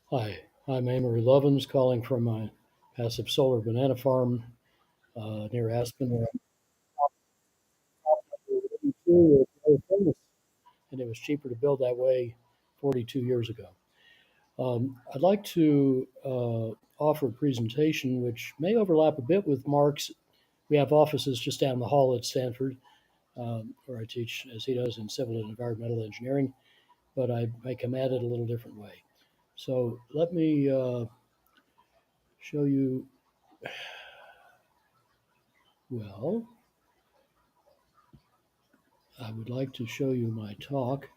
Hi, I'm Amory Lovins calling from my passive solar banana farm near Aspen, where I'm 82 is very famous, and it was cheaper to build that way 42 years ago. I'd like to offer a presentation which may overlap a bit with Mark's. We have offices just down the hall at Stanford, where I teach, as he does, in civil and environmental engineering, but I come at it a little different way. So let me show you, well, I would like to show you my talk,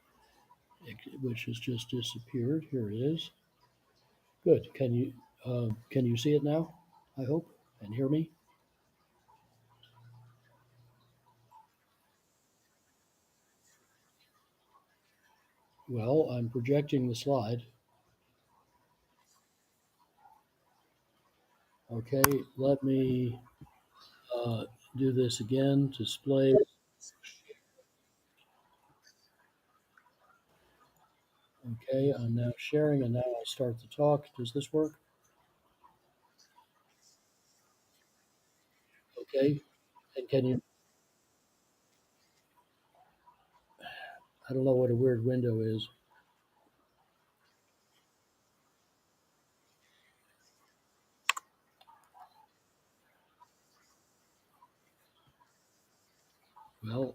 which has just disappeared. Here it is. Good. Can you see it now? I hope and hear me. Well, I'm projecting the slide. Okay, let me uh, do this again. Display. Okay, I'm now sharing, and now I'll start the talk. Does this work? Okay. And can you? I don't know what a weird window is. Well,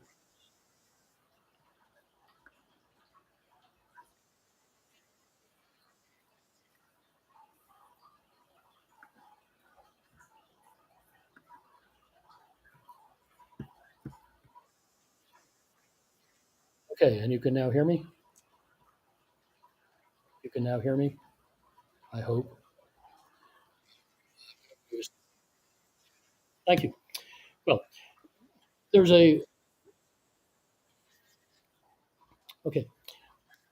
okay, and you can now hear me. You can now hear me. I hope. Thank you. Well, there's a okay.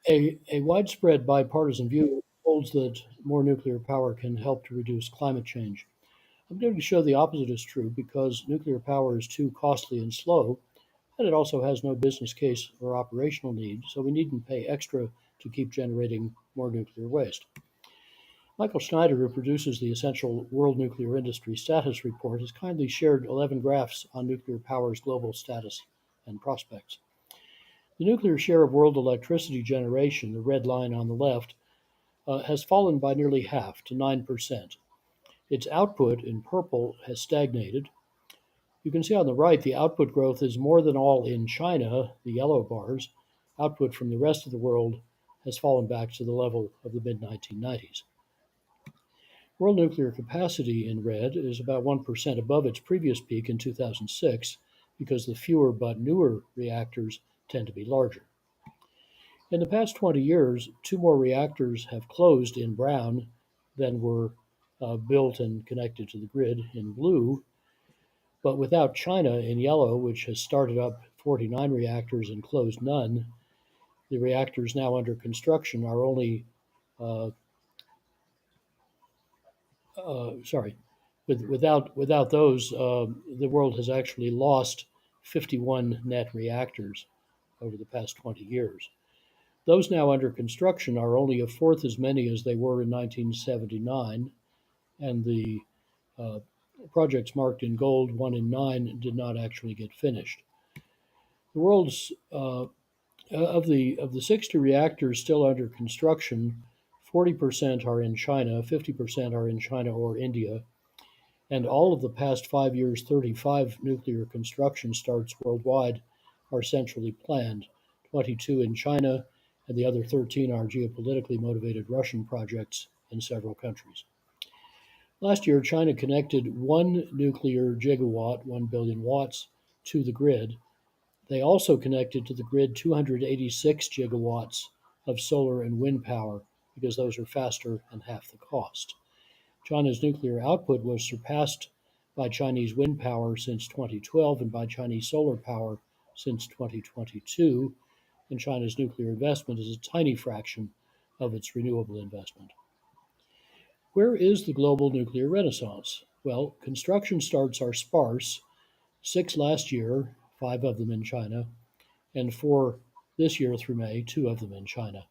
A widespread bipartisan view holds that more nuclear power can help to reduce climate change. I'm going to show the opposite is true because nuclear power is too costly and slow, and it also has no business case or operational need, so we needn't pay extra to keep generating more nuclear waste. Michael Schneider, who produces the essential World Nuclear Industry Status Report, has kindly shared 11 graphs on nuclear power's global status and prospects. The nuclear share of world electricity generation, the red line on the left, has fallen by nearly half to 9%. Its output, in purple, has stagnated. You can see on the right the output growth is more than all in China, the yellow bars. Output from the rest of the world has fallen back to the level of the mid 1990s. World nuclear capacity in red is about 1% above its previous peak in 2006 because the fewer but newer reactors tend to be larger. In the past 20 years, two more reactors have closed in brown than were built and connected to the grid in blue. But without China in yellow, which has started up 49 reactors and closed none, the reactors now under construction are only, uh, sorry, without those, the world has actually lost 51 net reactors over the past 20 years. Those now under construction are only a fourth as many as they were in 1979, and the uh, projects marked in gold, 1 in 9, did not actually get finished. The world's of the 60 reactors still under construction, 40% are in China, 50% are in China or India, and all of the past 5 years, 35 nuclear construction starts worldwide are centrally planned, 22 in China, and the other 13 are geopolitically motivated Russian projects in several countries. Last year, China connected one nuclear gigawatt, 1 billion watts, to the grid. They also connected to the grid 286 gigawatts of solar and wind power because those are faster and half the cost. China's nuclear output was surpassed by Chinese wind power since 2012 and by Chinese solar power since 2022, and China's nuclear investment is a tiny fraction of its renewable investment. Where is the global nuclear renaissance? Well, construction starts are sparse, 6 last year, 5 of them in China, and 4 this year through May, 2 of them in China.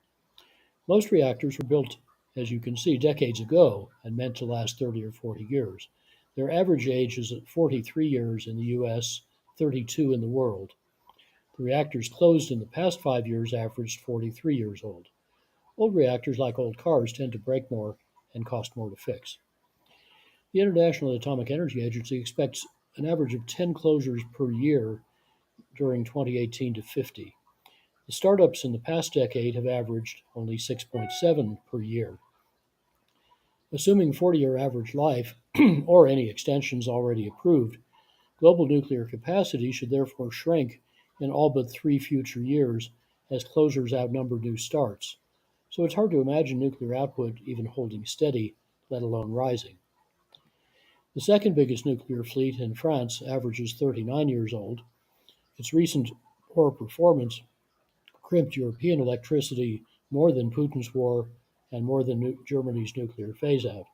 Most reactors were built as you can see, decades ago and meant to last 30 or 40 years. Their average age is at 43 years in the US, 32 in the world. The reactors closed in the past 5 years averaged 43 years old. Old reactors, like old cars, tend to break more and cost more to fix. The International Atomic Energy Agency expects an average of 10 closures per year during 2018 to 50. The startups in the past decade have averaged only 6.7 per year. Assuming 40-year average life, or any extensions already approved, global nuclear capacity should therefore shrink in all but 3 future years as closures outnumber new starts. So it's hard to imagine nuclear output even holding steady, let alone rising. The second biggest nuclear fleet in France averages 39 years old. Its recent poor performance crimped European electricity more than Putin's war and more than Germany's nuclear phase-out.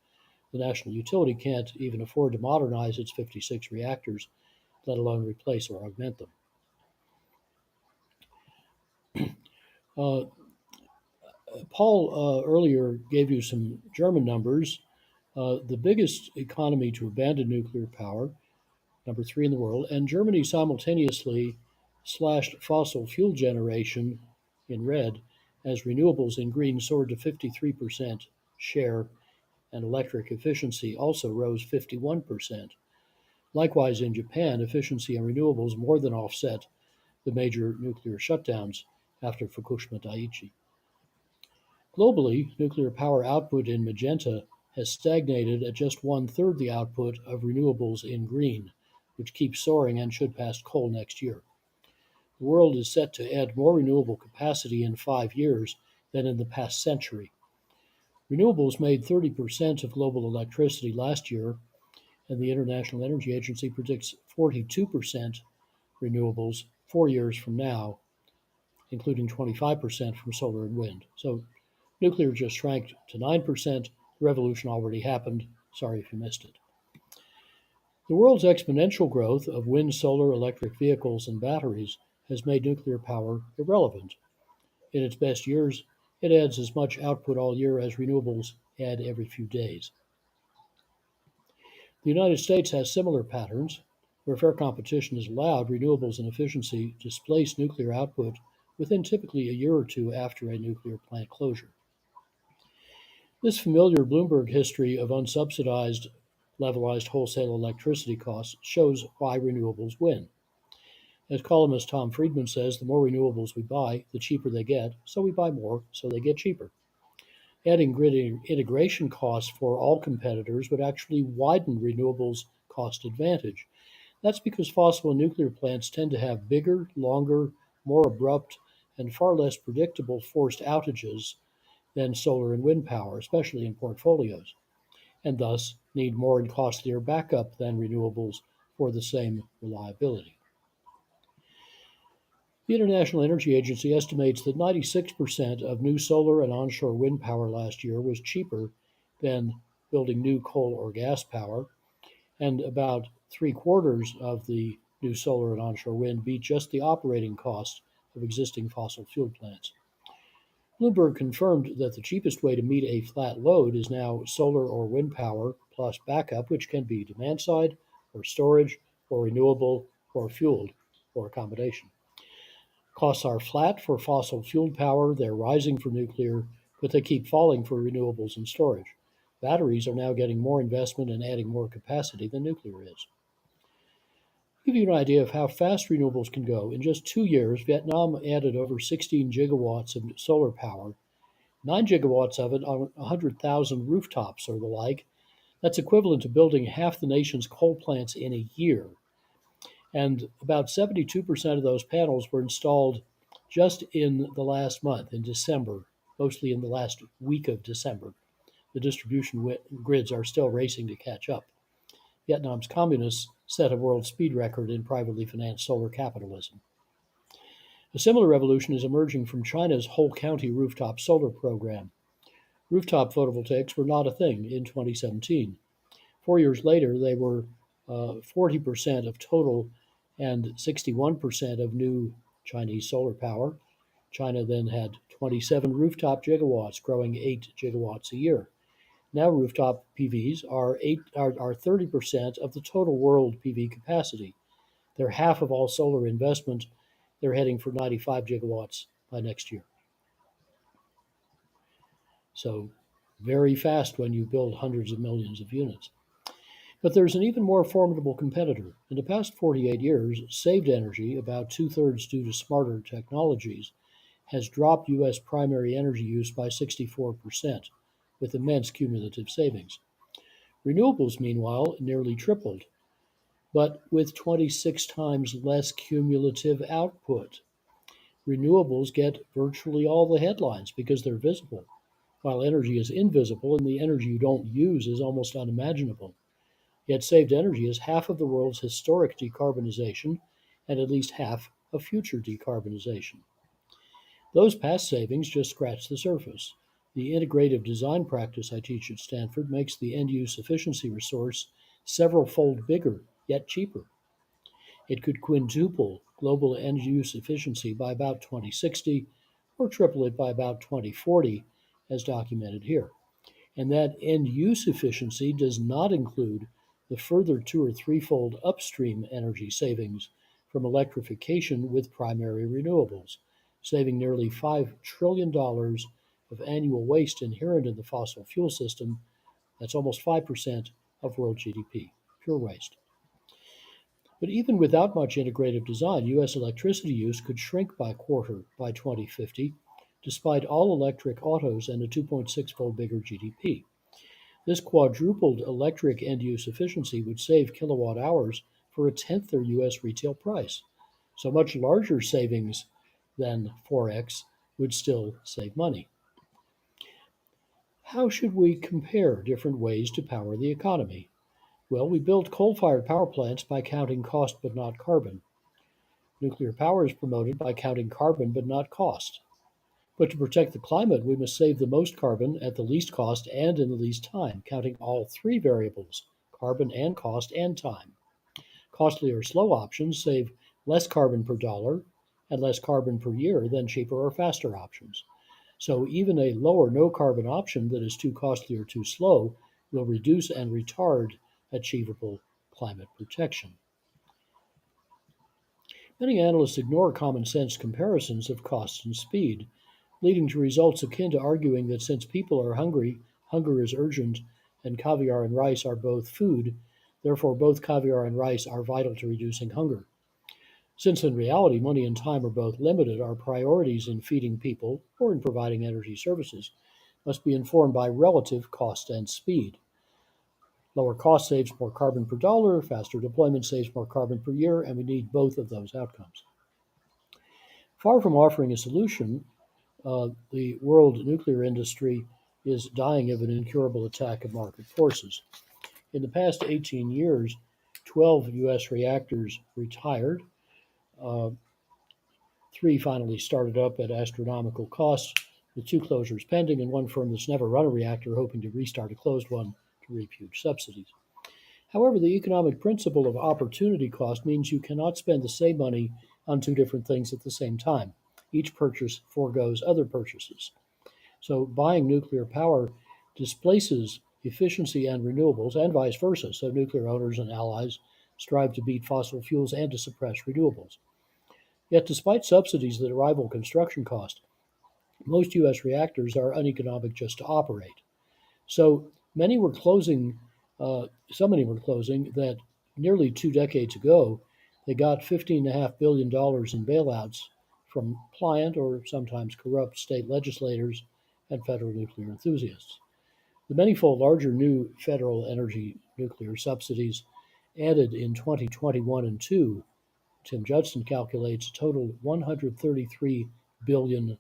The national utility can't even afford to modernize its 56 reactors, let alone replace or augment them. Uh, Paul earlier gave you some German numbers. The biggest economy to abandon nuclear power, number 3 in the world, and Germany simultaneously slashed fossil fuel generation in red as renewables in green soared to 53% share and electric efficiency also rose 51%. Likewise, in Japan, efficiency and renewables more than offset the major nuclear shutdowns after Fukushima Daiichi. Globally, nuclear power output in magenta has stagnated at just one-third the output of renewables in green, which keeps soaring and should pass coal next year. The world is set to add more renewable capacity in 5 years than in the past century. Renewables made 30% of global electricity last year, and the International Energy Agency predicts 42% renewables 4 years from now, including 25% from solar and wind. So nuclear just shrank to 9%. The revolution already happened. Sorry if you missed it. The world's exponential growth of wind, solar, electric vehicles, and batteries has made nuclear power irrelevant. In its best years, it adds as much output all year as renewables add every few days. The United States has similar patterns. Where fair competition is allowed, renewables and efficiency displace nuclear output within typically a year or two after a nuclear plant closure. This familiar Bloomberg history of unsubsidized, levelized wholesale electricity costs shows why renewables win. As columnist Tom Friedman says, the more renewables we buy, the cheaper they get, so we buy more, so they get cheaper. Adding grid integration costs for all competitors would actually widen renewables' cost advantage. That's because fossil and nuclear plants tend to have bigger, longer, more abrupt, and far less predictable forced outages than solar and wind power, especially in portfolios, and thus need more and costlier backup than renewables for the same reliability. The International Energy Agency estimates that 96% of new solar and onshore wind power last year was cheaper than building new coal or gas power, and about 3/4 of the new solar and onshore wind beat just the operating costs of existing fossil fuel plants. Bloomberg confirmed that the cheapest way to meet a flat load is now solar or wind power plus backup, which can be demand side, or storage, or renewable, or fueled, or a combination. Costs are flat for fossil fueled power, they're rising for nuclear, but they keep falling for renewables and storage. Batteries are now getting more investment and adding more capacity than nuclear is. To give you an idea of how fast renewables can go, in just 2 years, Vietnam added over 16 gigawatts of solar power, 9 gigawatts of it on 100,000 rooftops or the like. That's equivalent to building half the nation's coal plants in a year. And about 72% of those panels were installed just in the last month, in December, mostly in the last week of December. The distribution grids are still racing to catch up. Vietnam's communists set a world speed record in privately financed solar capitalism. A similar revolution is emerging from China's whole county rooftop solar program. Rooftop photovoltaics were not a thing in 2017. 4 years later, they were 40% of total and 61% of new Chinese solar power. China then had 27 rooftop gigawatts, growing 8 gigawatts a year. Now rooftop PVs are 30% of the total world PV capacity. They're half of all solar investment. They're heading for 95 gigawatts by next year. So very fast when you build hundreds of millions of units. But there's an even more formidable competitor. In the past 48 years, saved energy, about two-thirds due to smarter technologies, has dropped U.S. primary energy use by 64%, with immense cumulative savings. Renewables, meanwhile, nearly tripled, but with 26 times less cumulative output. Renewables get virtually all the headlines because they're visible, while energy is invisible and the energy you don't use is almost unimaginable. Yet saved energy is half of the world's historic decarbonization and at least half of future decarbonization. Those past savings just scratch the surface. The integrative design practice I teach at Stanford makes the end use efficiency resource several fold bigger, yet cheaper. It could quintuple global end use efficiency by about 2060 or triple it by about 2040, as documented here. And that end use efficiency does not include the further two or threefold upstream energy savings from electrification with primary renewables, saving nearly $5 trillion of annual waste inherent in the fossil fuel system. That's almost 5% of world GDP, pure waste. But even without much integrative design, U.S. electricity use could shrink by a quarter by 2050, despite all electric autos and a 2.6-fold bigger GDP. This quadrupled electric end-use efficiency would save kilowatt hours for a tenth their U.S. retail price. So much larger savings than 4x would still save money. How should we compare different ways to power the economy? Well, we build coal-fired power plants by counting cost but not carbon. Nuclear power is promoted by counting carbon but not cost. But to protect the climate, we must save the most carbon at the least cost and in the least time, counting all three variables, carbon and cost and time. Costly or slow options save less carbon per dollar and less carbon per year than cheaper or faster options. So even a low or no carbon option that is too costly or too slow will reduce and retard achievable climate protection. Many analysts ignore common sense comparisons of cost and speed, leading to results akin to arguing that since people are hungry, hunger is urgent, and caviar and rice are both food, therefore both caviar and rice are vital to reducing hunger. Since in reality money and time are both limited, our priorities in feeding people or in providing energy services must be informed by relative cost and speed. Lower cost saves more carbon per dollar, faster deployment saves more carbon per year, and we need both of those outcomes. Far from offering a solution, the world nuclear industry is dying of an incurable attack of market forces. In the past 18 years, 12 U.S. reactors retired. Uh, Three finally started up at astronomical costs, with two closures pending, and one firm that's never run a reactor hoping to restart a closed one to reap huge subsidies. However, the economic principle of opportunity cost means you cannot spend the same money on two different things at the same time. Each purchase foregoes other purchases. So buying nuclear power displaces efficiency and renewables and vice versa. So nuclear owners and allies strive to beat fossil fuels and to suppress renewables. Yet despite subsidies that rival construction cost, most U.S. reactors are uneconomic just to operate. So many were closing, so many were closing that nearly 2 decades ago, they got $15.5 billion in bailouts from pliant or sometimes corrupt state legislators and federal nuclear enthusiasts. The manifold larger new federal energy nuclear subsidies added in 2021 and 2, Tim Judson calculates, totaled $133 billion.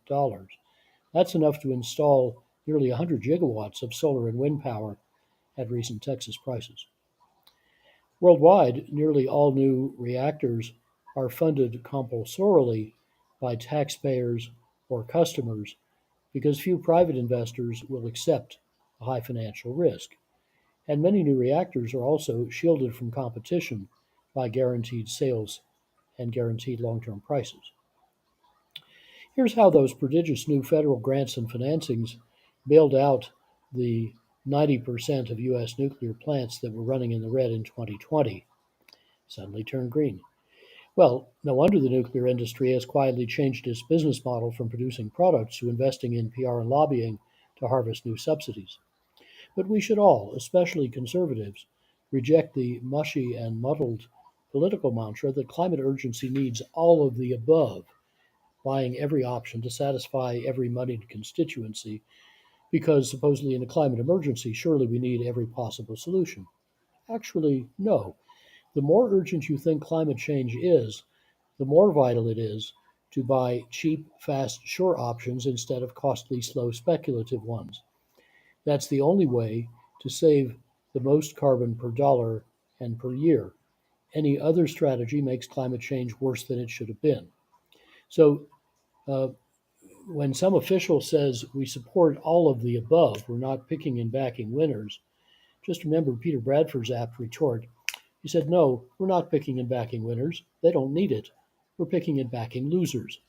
That's enough to install nearly 100 gigawatts of solar and wind power at recent Texas prices. Worldwide, nearly all new reactors are funded compulsorily by taxpayers or customers because few private investors will accept a high financial risk. And many new reactors are also shielded from competition by guaranteed sales and guaranteed long-term prices. Here's how those prodigious new federal grants and financings bailed out the 90% of U.S. nuclear plants that were running in the red in 2020, suddenly turned green. Well, no wonder the nuclear industry has quietly changed its business model from producing products to investing in PR and lobbying to harvest new subsidies. But we should all, especially conservatives, reject the mushy and muddled political mantra that climate urgency needs all of the above, buying every option to satisfy every moneyed constituency, because supposedly in a climate emergency, surely we need every possible solution. Actually, no. The more urgent you think climate change is, the more vital it is to buy cheap, fast, sure options instead of costly, slow, speculative ones. That's the only way to save the most carbon per dollar and per year. Any other strategy makes climate change worse than it should have been. So, uh, when some official says we support all of the above, we're not picking and backing winners, just remember Peter Bradford's apt retort. He said, no, we're not picking and backing winners. They don't need it. We're picking and backing losers.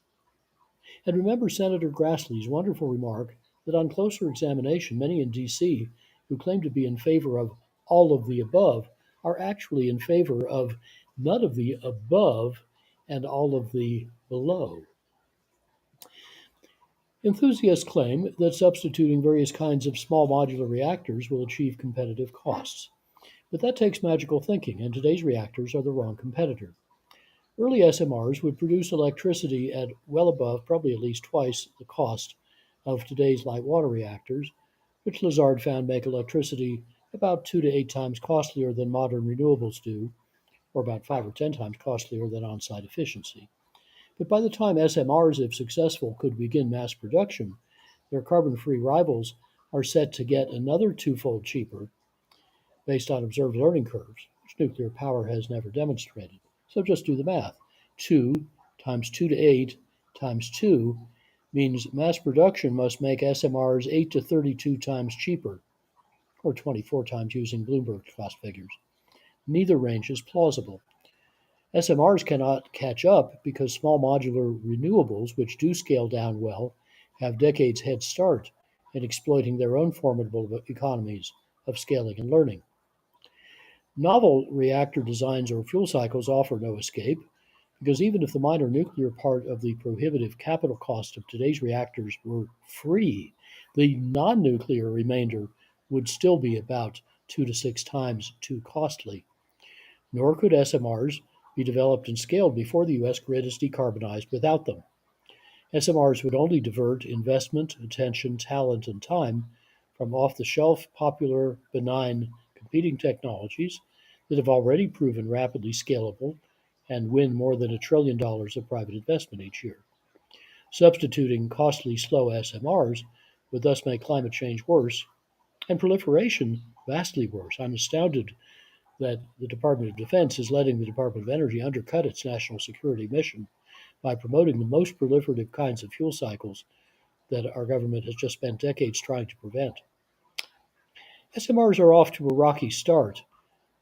And remember Senator Grassley's wonderful remark that on closer examination, many in D.C. who claim to be in favor of all of the above are actually in favor of none of the above and all of the below. Enthusiasts claim that substituting various kinds of small modular reactors will achieve competitive costs. But that takes magical thinking, and today's reactors are the wrong competitor. Early SMRs would produce electricity at well above, probably at least twice, the cost of today's light water reactors, which Lazard found make electricity about 2 to 8 times costlier than modern renewables do, or about 5 or 10 times costlier than on site efficiency. But by the time SMRs, if successful, could begin mass production, their carbon free rivals are set to get another twofold cheaper based on observed learning curves, which nuclear power has never demonstrated. So just do the math. 2 times 2 to 8 times 2 means mass production must make SMRs 8 to 32 times cheaper, or 24 times using Bloomberg's cost figures. Neither range is plausible. SMRs cannot catch up because small modular renewables, which do scale down well, have decades head start in exploiting their own formidable economies of scaling and learning. Novel reactor designs or fuel cycles offer no escape, because even if the minor nuclear part of the prohibitive capital cost of today's reactors were free, the non nuclear remainder would still be about 2 to 6 times too costly. Nor could SMRs be developed and scaled before the U.S. grid is decarbonized without them. SMRs would only divert investment, attention, talent, and time from off the shelf, popular, benign competing technologies that have already proven rapidly scalable and win more than $1 trillion of private investment each year. Substituting costly, slow SMRs would thus make climate change worse and proliferation vastly worse. I'm astounded that the Department of Defense is letting the Department of Energy undercut its national security mission by promoting the most proliferative kinds of fuel cycles that our government has just spent decades trying to prevent. SMRs are off to a rocky start.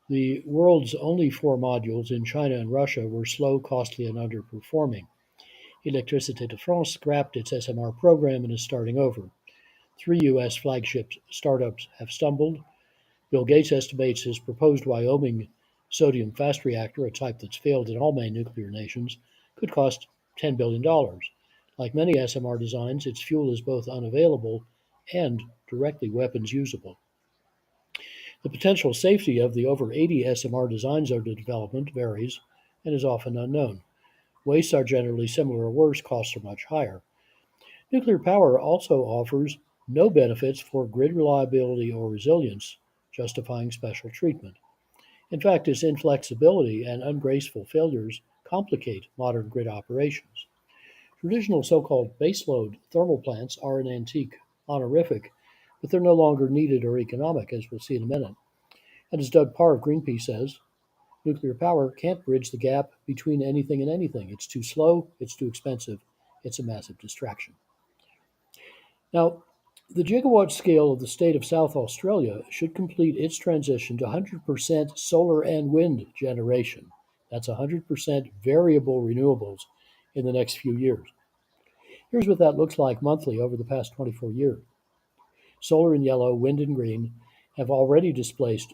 The world's only 4 modules in China and Russia were slow, costly, and underperforming. Électricité de France scrapped its SMR program and is starting over. 3 U.S. flagship startups have stumbled. Bill Gates estimates his proposed Wyoming sodium fast reactor, a type that's failed in all main nuclear nations, could cost $10 billion. Like many SMR designs, its fuel is both unavailable and directly weapons usable. The potential safety of the over 80 SMR designs under development varies and is often unknown. Wastes are generally similar or worse, costs are much higher. Nuclear power also offers no benefits for grid reliability or resilience, justifying special treatment. In fact, its inflexibility and ungraceful failures complicate modern grid operations. Traditional so-called baseload thermal plants are an antique honorific, but they're no longer needed or economic, as we'll see in a minute. And as Doug Parr of Greenpeace says, nuclear power can't bridge the gap between anything and anything. It's too slow, it's too expensive, it's a massive distraction. Now, the gigawatt scale of the state of South Australia should complete its transition to 100% solar and wind generation. That's 100% variable renewables in the next few years. Here's what that looks like monthly over the past 24 years. Solar in yellow, wind in green have already displaced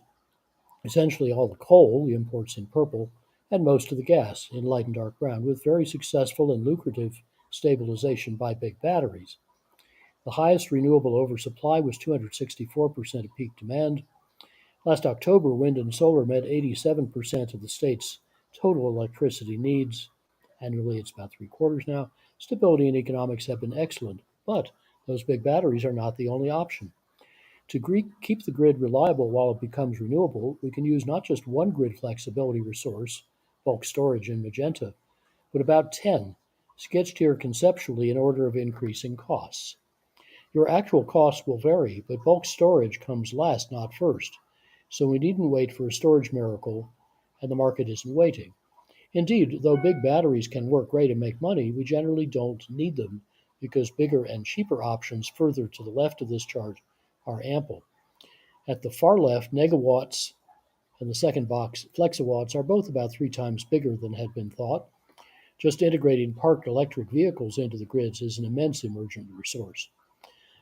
essentially all the coal, the imports in purple, and most of the gas in light and dark brown, with very successful and lucrative stabilization by big batteries. The highest renewable oversupply was 264% of peak demand. Last October, wind and solar met 87% of the state's total electricity needs. Annually, it's about three quarters now. Stability and economics have been excellent, but those big batteries are not the only option. To keep the grid reliable while it becomes renewable, we can use not just one grid flexibility resource, bulk storage in magenta, but about 10, sketched here conceptually in order of increasing costs. Your actual costs will vary, but bulk storage comes last, not first. So we needn't wait for a storage miracle, and the market isn't waiting. Indeed, though big batteries can work great and make money, we generally don't need them because bigger and cheaper options further to the left of this chart are ample. At the far left, negawatts and the second box, flexawatts, are both about three times bigger than had been thought. Just integrating parked electric vehicles into the grids is an immense emergent resource.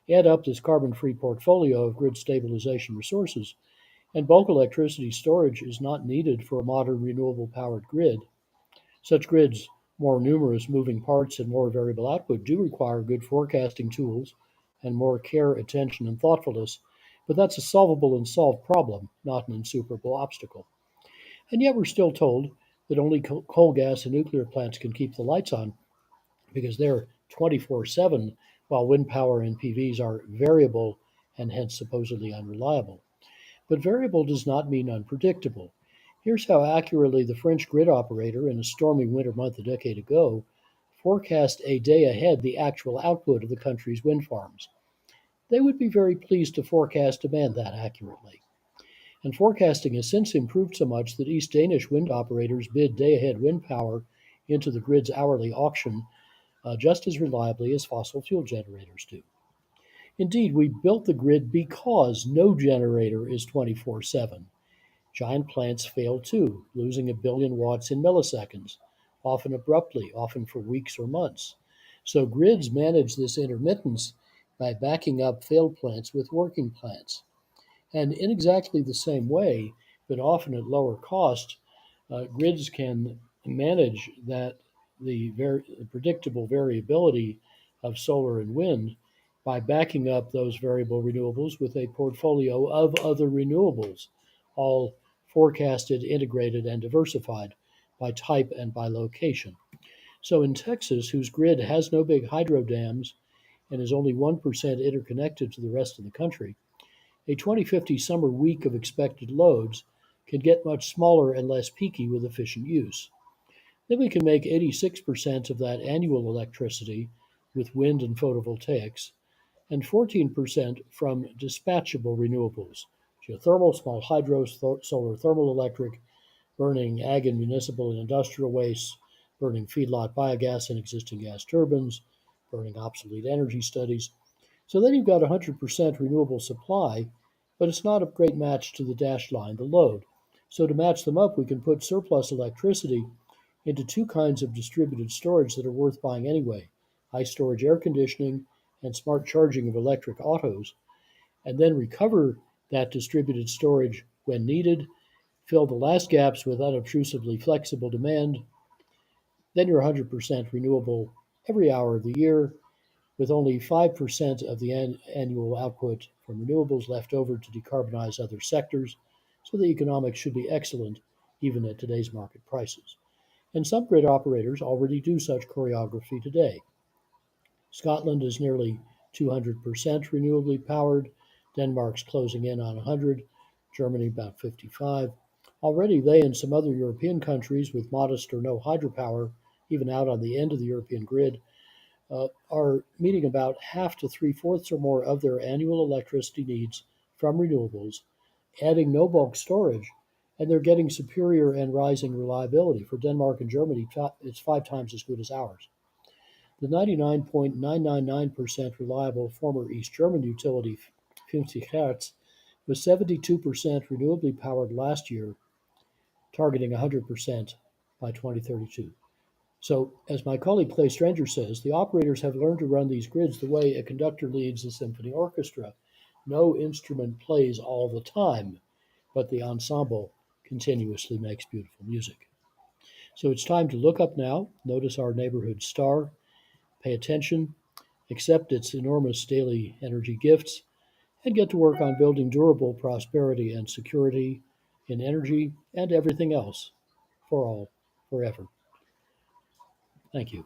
Add up this carbon-free portfolio of grid stabilization resources, and bulk electricity storage is not needed for a modern renewable-powered grid. Such grids, more numerous moving parts and more variable output, do require good forecasting tools and more care, attention, and thoughtfulness, but that's a solvable and solved problem, not an insuperable obstacle. And yet we're still told that only coal, gas, and nuclear plants can keep the lights on because they're 24/7, while wind power and PVs are variable and hence supposedly unreliable. But variable does not mean unpredictable. Here's how accurately the French grid operator, in a stormy winter month a decade ago, forecast a day ahead the actual output of the country's wind farms. They would be very pleased to forecast demand that accurately. And forecasting has since improved so much that East Danish wind operators bid day ahead wind power into the grid's hourly auction just as reliably as fossil fuel generators do. Indeed, we built the grid because no generator is 24/7. Giant plants fail too, losing a billion watts in milliseconds, often abruptly, often for weeks or months. So grids manage this intermittence by backing up failed plants with working plants. And in exactly the same way, but often at lower cost, grids can manage the predictable variability of solar and wind by backing up those variable renewables with a portfolio of other renewables, all forecasted, integrated, and diversified by type and by location. So in Texas, whose grid has no big hydro dams and is only 1% interconnected to the rest of the country, a 2050 summer week of expected loads can get much smaller and less peaky with efficient use. Then we can make 86% of that annual electricity with wind and photovoltaics, and 14% from dispatchable renewables, geothermal, small hydro, solar thermal electric, burning ag and municipal and industrial wastes, burning feedlot biogas and existing gas turbines, burning obsolete energy studies. So then you've got 100% renewable supply, but it's not a great match to the dashed line, the load. So to match them up, we can put surplus electricity into two kinds of distributed storage that are worth buying anyway: high storage air conditioning and smart charging of electric autos, and then recover that distributed storage when needed, fill the last gaps with unobtrusively flexible demand. Then you're 100% renewable every hour of the year, with only 5% of the annual output from renewables left over to decarbonize other sectors. So the economics should be excellent even at today's market prices. And some grid operators already do such choreography today. Scotland is nearly 200% renewably powered. Denmark's closing in on 100, Germany about 55. Already they and some other European countries with modest or no hydropower, even out on the end of the European grid, are meeting about half to three-fourths or more of their annual electricity needs from renewables, adding no bulk storage, and they're getting superior and rising reliability. For Denmark and Germany, it's five times as good as ours. The 99.999% reliable former East German utility 50 Hertz was 72% renewably powered last year, targeting 100% by 2032. So, as my colleague Clay Stranger says, the operators have learned to run these grids the way a conductor leads a symphony orchestra. No instrument plays all the time, but the ensemble continuously makes beautiful music. So it's time to look up now, notice our neighborhood star, pay attention, accept its enormous daily energy gifts, and get to work on building durable prosperity and security in energy and everything else for all, forever. Thank you.